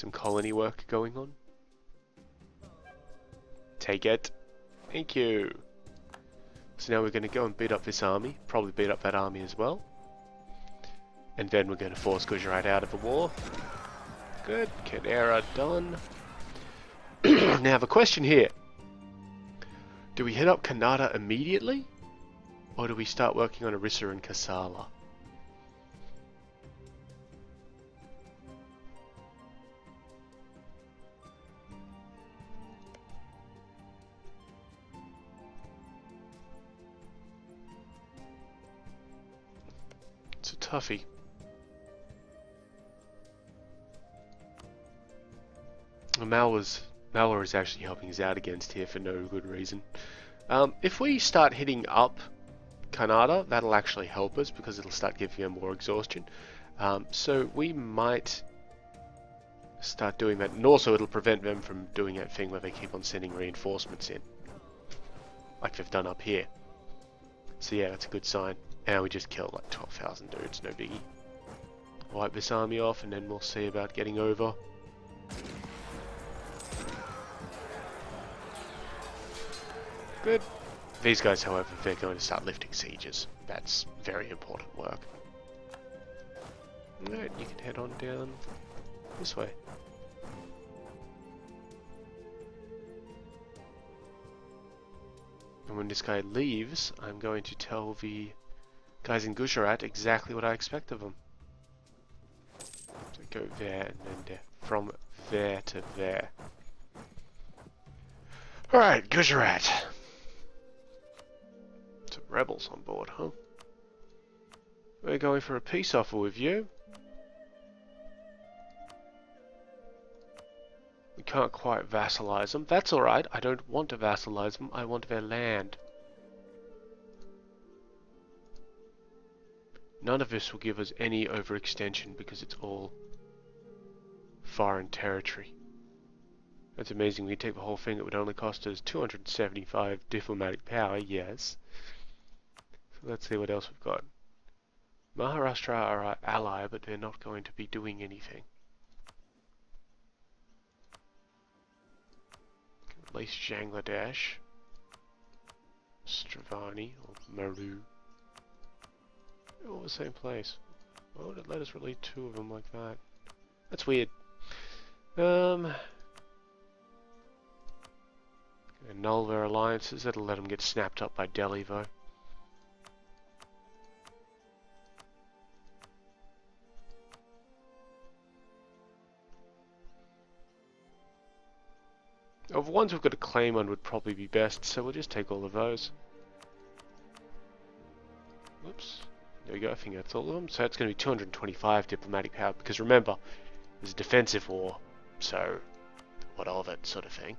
some colony work going on. Take it. Thank you. So now we're going to go and beat up this army. Probably beat up that army as well. And then we're going to force Gujarat out of the war. Good. Canera done. Now the question here. Do we hit up Kannada immediately? Or do we start working on Orissa and Kasala? It's a toughie. Malwar is actually helping us out against here for no good reason. If we start hitting up Kannada, that'll actually help us because it'll start giving them more exhaustion. So we might start doing that, and also it'll prevent them from doing that thing where they keep on sending reinforcements in, like they've done up here. So yeah, that's a good sign. And we just killed like 12,000 dudes, no biggie. Wipe this army off, and then we'll see about getting over. Good. These guys, however, they're going to start lifting sieges. That's very important work. Alright, you can head on down this way. And when this guy leaves, I'm going to tell the guys in Gujarat exactly what I expect of them. So go there and then there. From there to there. Alright, Gujarat. Some rebels on board, huh? We're going for a peace offer with you. We can't quite vassalize them. That's alright. I don't want to vassalize them. I want their land. None of this will give us any overextension because it's all foreign territory. That's amazing. We take the whole thing, it would only cost us 275 diplomatic power, yes. So let's see what else we've got. Maharashtra are our ally, but they're not going to be doing anything. At least Bangladesh, Stravani, or Maru. They're all the same place. Why would it let us release two of them like that? That's weird. Annul their alliances. That'll let them get snapped up by Delhi, though. Of the ones we've got a claim on would probably be best, so we'll just take all of those. Whoops. There we go, I think that's all of them. So it's going to be 225 diplomatic power, because remember, it's a defensive war, so what of it, sort of thing.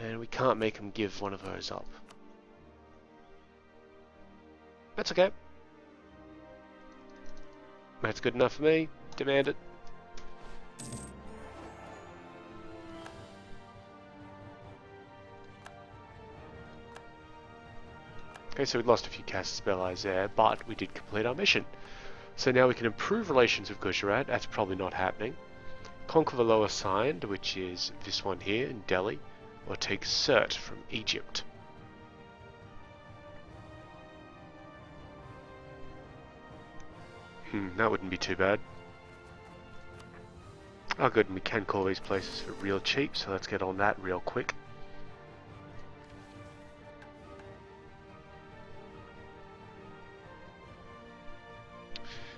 And we can't make them give one of those up. That's okay. That's good enough for me. Demand it. Okay, so we lost a few casus belli there, but we did complete our mission. So now we can improve relations with Gujarat. That's probably not happening. Conquer the Lower Sindh, which is this one here in Delhi, or take Sirte from Egypt. That wouldn't be too bad. Oh good, and we can call these places for real cheap, so let's get on that real quick.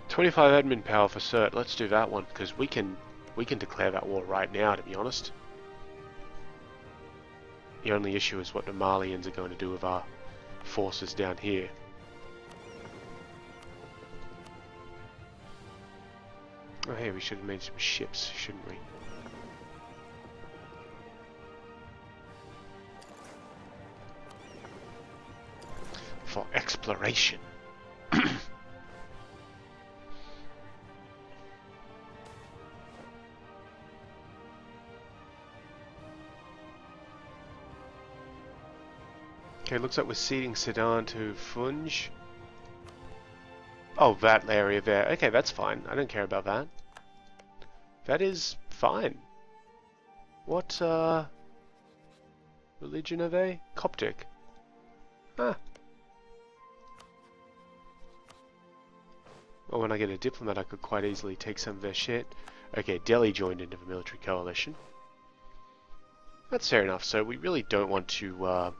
$25 admin power for Sirte. Let's do that one because we can declare that war right now. To be honest, the only issue is what the Malians are going to do with our forces down here. Oh hey, we should have made some ships, shouldn't we? For exploration. Okay, looks like we're ceding Sudan to Funj. Oh, that area there. Okay, that's fine. I don't care about that. That is Fine. What, religion are they? Coptic. Ah. Well, when I get a diplomat, I could quite easily take some of their shit. Okay, Delhi joined into the military coalition. That's fair enough, so we really don't want to,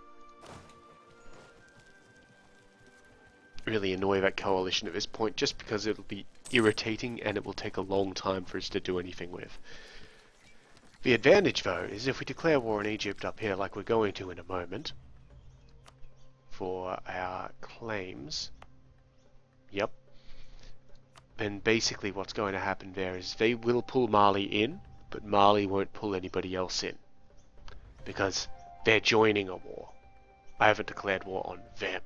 really annoy that coalition at this point, just because it'll be irritating and it will take a long time for us to do anything with. The advantage, though, is if we declare war on Egypt up here, like we're going to in a moment, for our claims, yep, then basically what's going to happen there is they will pull Mali in, but Mali won't pull anybody else in, because they're joining a war. I haven't declared war on them.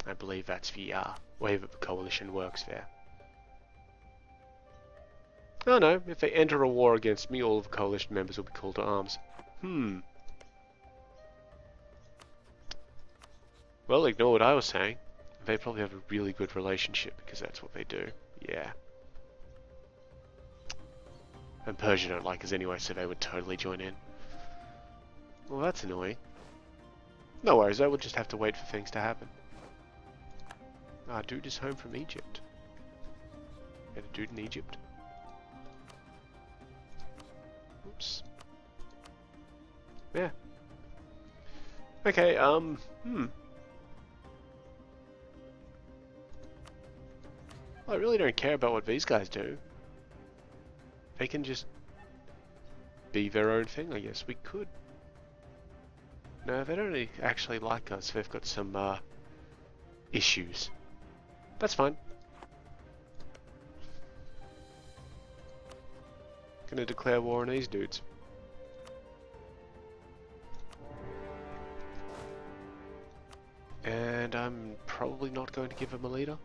I believe that's the way that the coalition works there. Oh no, if they enter a war against me, all of the coalition members will be called to arms. Well, ignore what I was saying. They probably have a really good relationship, because that's what they do. Yeah. And Persia don't like us anyway, so they would totally join in. Well, that's annoying. No worries, I will just have to wait for things to happen. Ah, dude is home from Egypt. Got a dude in Egypt. Oops. Yeah. Okay, I really don't care about what these guys do. They can just be their own thing, I guess. We could. No, they don't really actually like us. They've got some, issues. That's fine. Gonna declare war on these dudes. And I'm probably not going to give them a leader.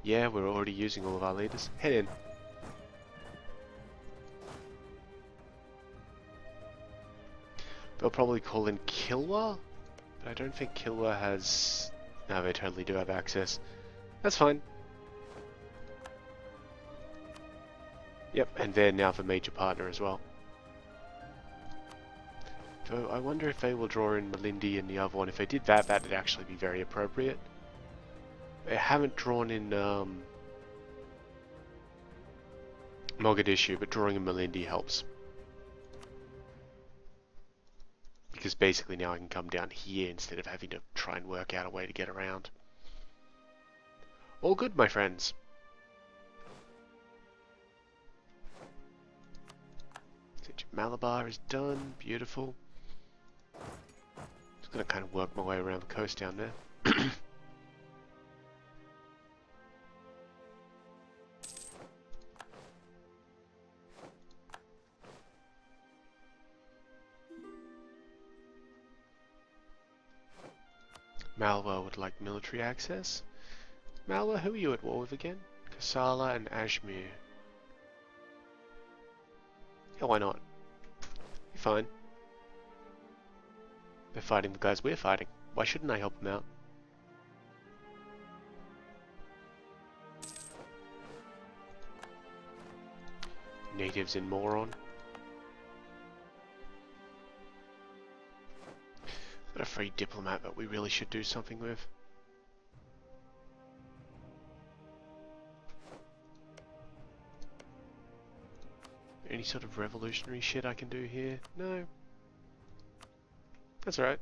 Yeah, we're already using all of our leaders. Head in. They'll probably call in Kilwa, but I don't think Kilwa has... No, they totally do have access. That's fine. Yep, and they're now the major partner as well. So I wonder if they will draw in Malindi and the other one. If they did that, that'd actually be very appropriate. They haven't drawn in Mogadishu, but drawing in Malindi helps. Because basically now I can come down here instead of having to try and work out a way to get around. All good, my friends. Siege of Malabar is done. Beautiful. Just gonna kind of work my way around the coast down there. Malwa would like military access. Malwa, who are you at war with again? Kassala and Ashmir. Yeah, why not? You're fine. They're fighting the guys we're fighting. Why shouldn't I help them out? Natives in Moron. Got a free diplomat that we really should do something with. Any sort of revolutionary shit I can do here? No. That's alright.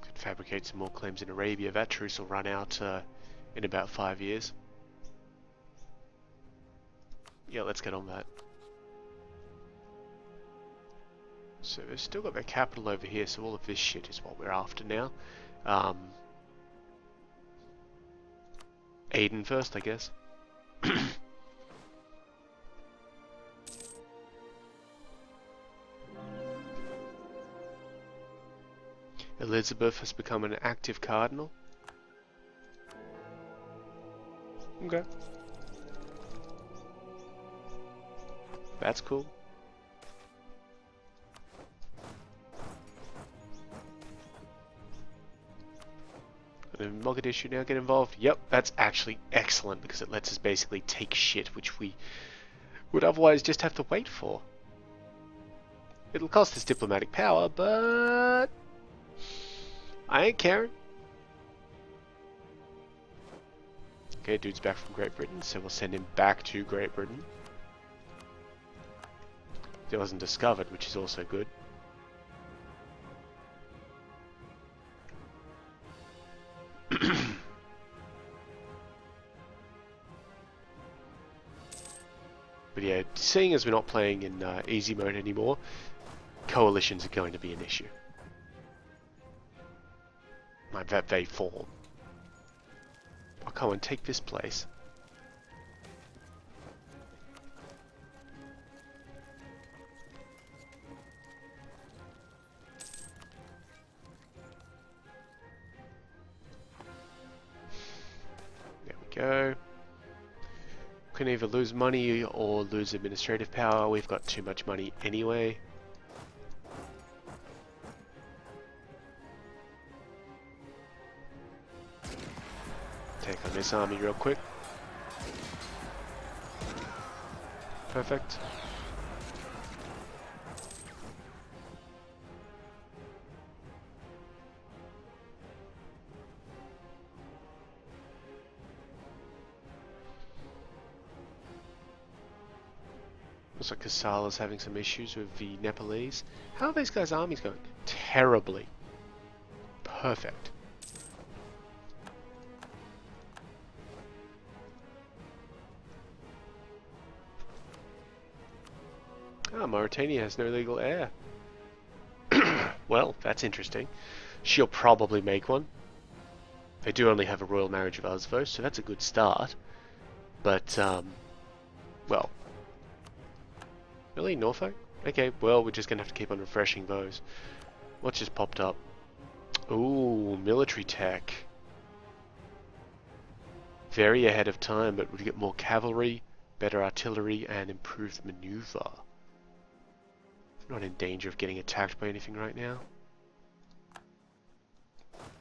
Could fabricate some more claims in Arabia. That truce will run out in about 5 years. Yeah, let's get on that. So they've still got their capital over here, so all of this shit is what we're after now. Aden first, I guess. Elizabeth has become an active cardinal. Okay. That's cool. And Mogadishu now get involved? Yep, that's actually excellent because it lets us basically take shit which we would otherwise just have to wait for. It'll cost us diplomatic power, but I ain't caring. Okay, dude's back from Great Britain, so we'll send him back to Great Britain. It wasn't discovered, which is also good. But yeah, seeing as we're not playing in easy mode anymore, coalitions are going to be an issue. Like that they form. I'll come and take this place. There we go. Can either lose money or lose administrative power. We've got too much money anyway. Take on this army real quick. Perfect. Looks like Kasala's having some issues with the Nepalese. How are these guys' armies going? Terribly. Perfect. Ah, Mauritania has no legal heir. Well, that's interesting. She'll probably make one. They do only have a royal marriage of Osvo, so that's a good start. But, well... Really? Norfolk? Okay, well, we're just going to have to keep on refreshing those. What's just popped up? Ooh, military tech. Very ahead of time, but we get more cavalry, better artillery, and improved maneuver. Not in danger of getting attacked by anything right now.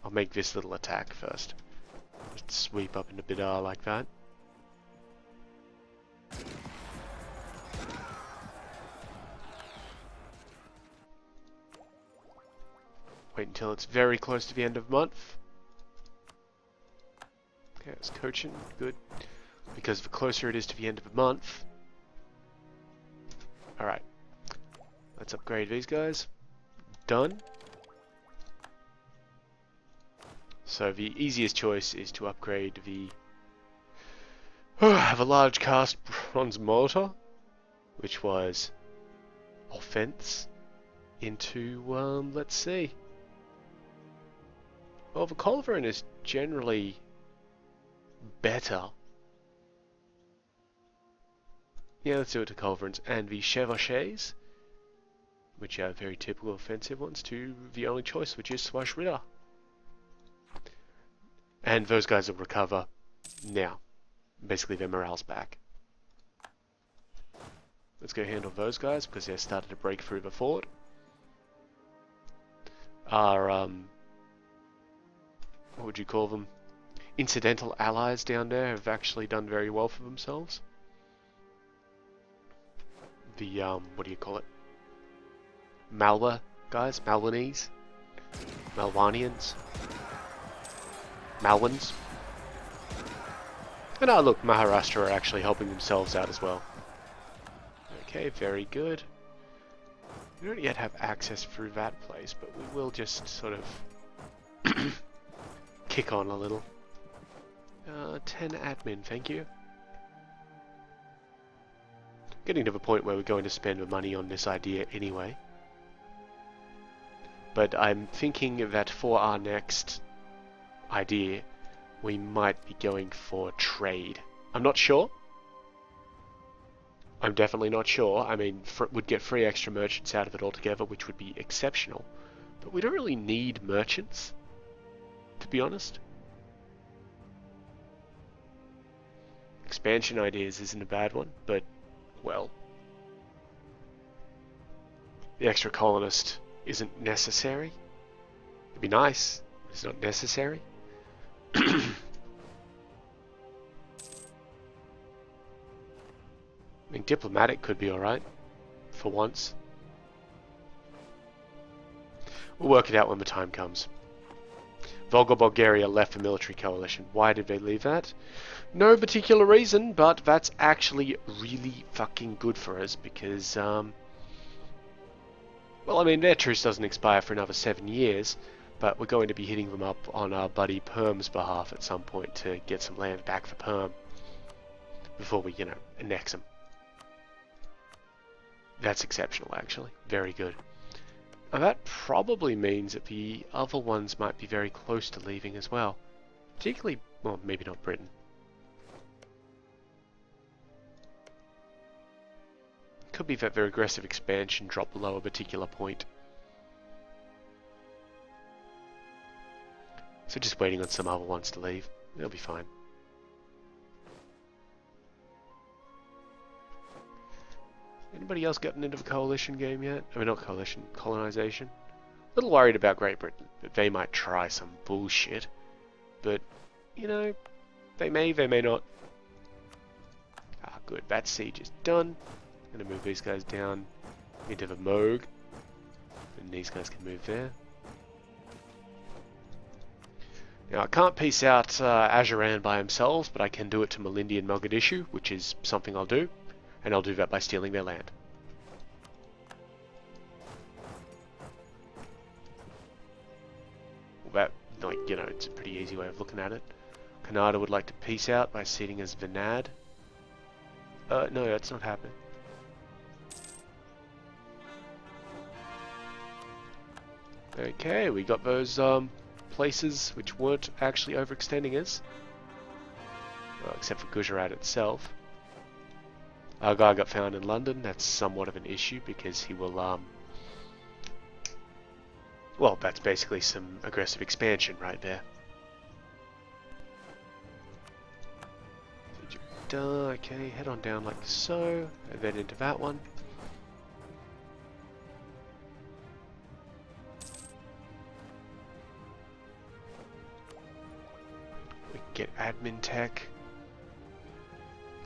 I'll make this little attack first. Just sweep up into Bidar like that. Wait until it's very close to the end of the month. Okay, it's Cochin, good. Because the closer it is to the end of the month... Alright. Let's upgrade these guys. Done. So the easiest choice is to upgrade the... have a large cast bronze mortar, which was offense, into, let's see. Well, the culverin is generally better. Yeah, let's do it to culverins. And the chevauchés, which are very typical offensive ones, to the only choice, which is Swash Ritter. And those guys will recover now. Basically, their morale's back. Let's go handle those guys, because they started to break through the fort. Our, what would you call them? Incidental allies down there have actually done very well for themselves. The, what do you call it? Malwa guys? Malwanese? Malwanians? Malwans? And look, Maharashtra are actually helping themselves out as well. Okay, very good. We don't yet have access through that place, but we will just sort of kick on a little. 10 admin, thank you. Getting to the point where we're going to spend the money on this idea anyway. But I'm thinking that for our next idea, we might be going for trade. I'm not sure. I'm definitely not sure. I mean, we'd get 3 extra merchants out of it altogether, which would be exceptional. But we don't really need merchants, to be honest. Expansion ideas isn't a bad one, but, well, the extra colonist isn't necessary. It'd be nice, but it's not necessary. I mean, diplomatic could be alright, for once. We'll work it out when the time comes. Volga Bulgaria left the military coalition. Why did they leave that? No particular reason, but that's actually really fucking good for us because, well, I mean, their truce doesn't expire for another 7 years, but we're going to be hitting them up on our buddy Perm's behalf at some point to get some land back for Perm before we, you know, annex them. That's exceptional, actually. Very good. Now that probably means that the other ones might be very close to leaving as well. Particularly, well, maybe not Britain. Could be that their aggressive expansion dropped below a particular point. So just waiting on some other ones to leave. They'll be fine. Anybody else gotten into the coalition game yet? I mean, not coalition, colonization. A little worried about Great Britain, that they might try some bullshit. But, you know, they may not. Ah, good. That siege is done. I'm gonna move these guys down into the Moog. And these guys can move there. Now, I can't piece out Ajuran by themselves, but I can do it to Malindi and Mogadishu, which is something I'll do. And I'll do that by stealing their land. Well, that, like, you know, it's a pretty easy way of looking at it. Canada would like to peace out by ceding as Vinad. No, that's not happening. Okay, we got those places which weren't actually overextending us. Well, except for Gujarat itself. Our guy got found in London. That's somewhat of an issue because he will, well, that's basically some aggressive expansion right there. Okay, head on down like so, and then into that one. We can get admin tech.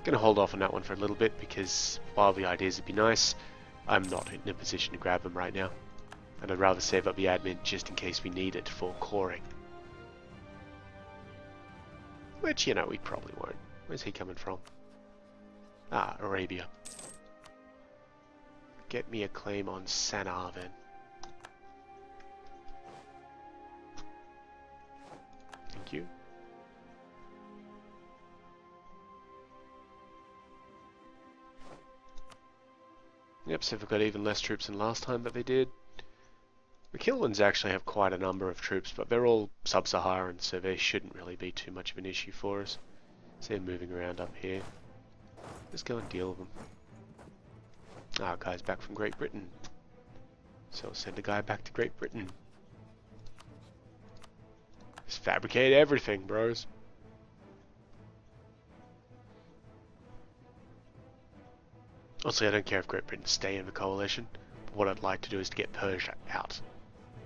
Gonna hold off on that one for a little bit because while the ideas would be nice, I'm not in a position to grab them right now. And I'd rather save up the admin just in case we need it for coring. Which, you know, we probably won't. Where's he coming from? Ah, Arabia. Get me a claim on Sanaa then. Thank you. Yep, so they've got even less troops than last time, but they did. The Kilwins actually have quite a number of troops, but they're all sub-Saharan, so they shouldn't really be too much of an issue for us. So they're moving around up here. Let's go and deal with them. Ah, guy's back from Great Britain. So I'll send a guy back to Great Britain. Just fabricate everything, bros. Also, I don't care if Great Britain stay in the coalition. But what I'd like to do is to get Persia out.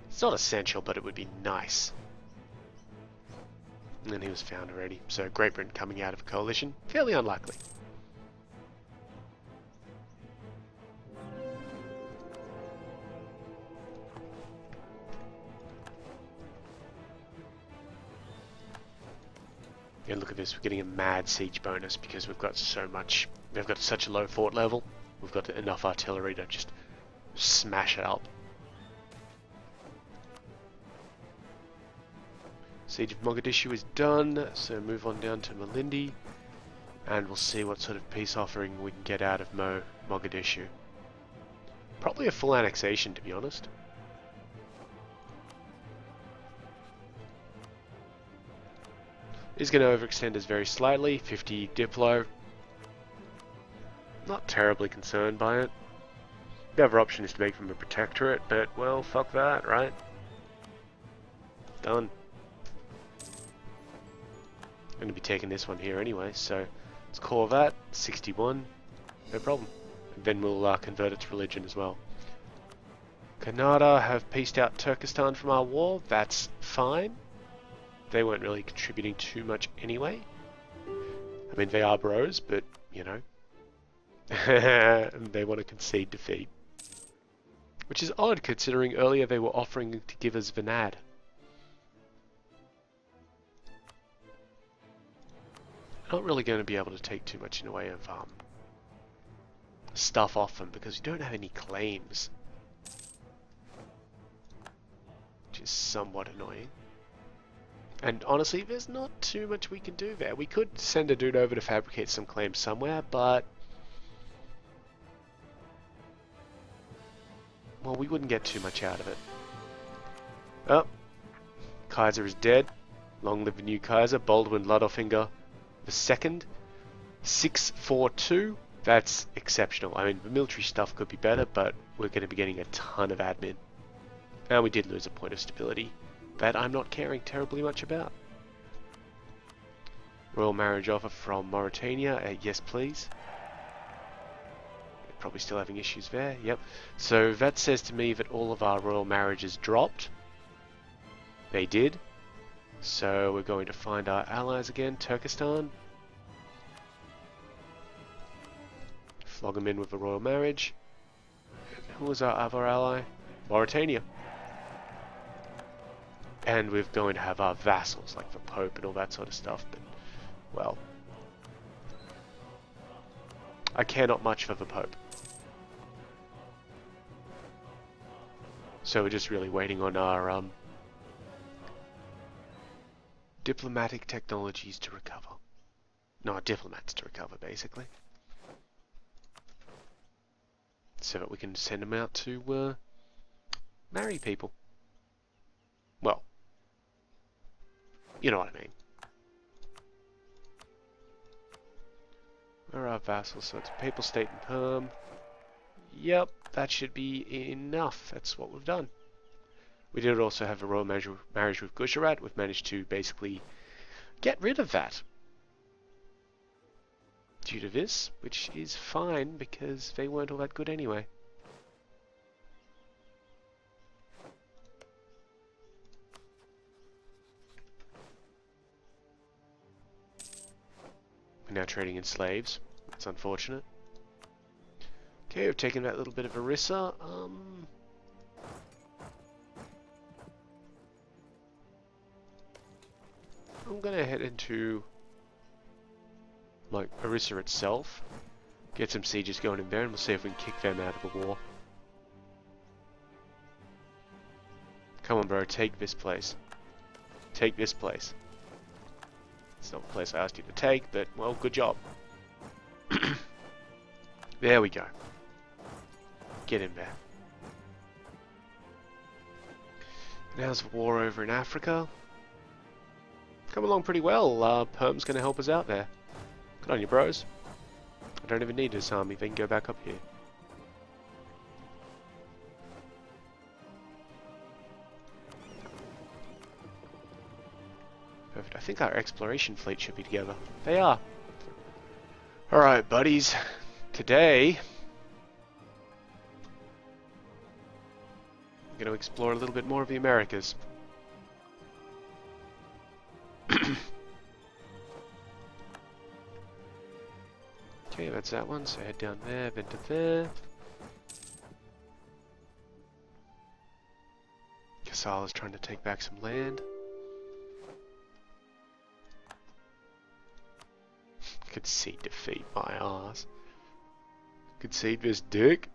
It's not essential, but it would be nice. And then he was found already. So Great Britain coming out of a coalition, fairly unlikely. And look at this, we're getting a mad siege bonus because we've got so much, we've got such a low fort level, we've got enough artillery to just smash it up. Siege of Mogadishu is done, so move on down to Malindi, and we'll see what sort of peace offering we can get out of Mogadishu. Probably a full annexation, to be honest. Is going to overextend us very slightly, 50 Diplo. Not terribly concerned by it. The other option is to make them a protectorate, but well, fuck that, right? Done. I'm going to be taking this one here anyway, so let's call that 61, no problem. And then we'll convert it to religion as well. Kannada have pieced out Turkestan from our war, that's fine. They weren't really contributing too much anyway. I mean, they are bros, but, you know. They want to concede defeat. Which is odd, considering earlier they were offering to give us Vanad. Not really going to be able to take too much in the way of stuff off them, because we don't have any claims. Which is somewhat annoying. And honestly, there's not too much we can do there. We could send a dude over to fabricate some claims somewhere, but... well, we wouldn't get too much out of it. Oh, Kaiser is dead. Long live the new Kaiser, Baldwin Littlefinger II. 642. That's exceptional. I mean, the military stuff could be better, but we're going to be getting a ton of admin. And we did lose a point of stability that I'm not caring terribly much about. Royal marriage offer from Mauritania. Yes, please. Probably still having issues there. Yep. So that says to me that all of our royal marriages dropped. They did. So we're going to find our allies again. Turkestan. Flog them in with a royal marriage. Who was our other ally? Mauritania. And we're going to have our vassals, like the Pope and all that sort of stuff. But, well, I care not much for the Pope. So we're just really waiting on our diplomatic technologies to recover. No, our diplomats to recover, basically. So that we can send them out to marry people. Well, you know what I mean. Where are our vassals? So it's Papal State and Perm. Yep, that should be enough. That's what we've done. We did also have a royal marriage with Gujarat. We've managed to basically get rid of that due to this, which is fine because they weren't all that good anyway. We're now trading in slaves. That's unfortunate. Okay, we've taken that little bit of Orissa. I'm gonna head into like Orissa itself, get some sieges going in there, and we'll see if we can kick them out of the war. Come on, bro, take this place. Take this place. It's not the place I asked you to take, but well, good job. There we go. Get in there. Now's the war over in Africa. Come along pretty well. Perm's going to help us out there. Good on you, bros. I don't even need this army. They can go back up here. Perfect. I think our exploration fleet should be together. They are. Alright, buddies. Today, I'm going to explore a little bit more of the Americas. Okay, that's that one, so head down there, then to there. Casala's trying to take back some land. Concede defeat, my ass. Concede this dick.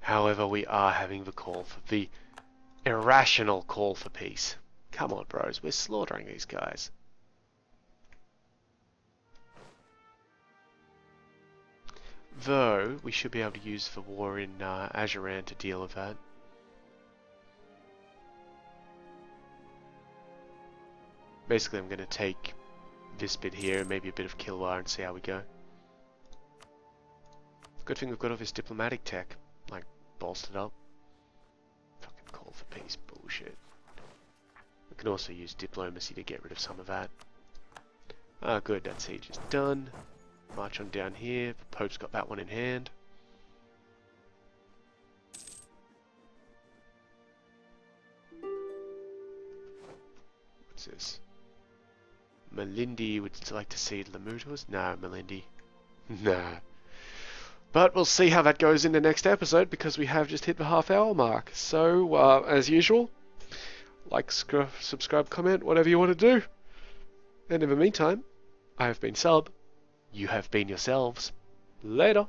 However, we are having the call for the irrational call for peace. Come on, bros, we're slaughtering these guys. Though, we should be able to use the war in Ajuran to deal with that. Basically, I'm going to take this bit here and maybe a bit of Kilwa and see how we go. Good thing we've got all this diplomatic tech, like, bolstered up. Fucking call for peace bullshit. We can also use diplomacy to get rid of some of that. Ah, good, that siege is done. March on down here. The Pope's got that one in hand. What's this? Melindy would like to see Lemutors? No, Melindy. Nah. But we'll see how that goes in the next episode, because we have just hit the half-hour mark. So, as usual, like, subscribe, comment, whatever you want to do. And in the meantime, I have been Sub. You have been yourselves. Later.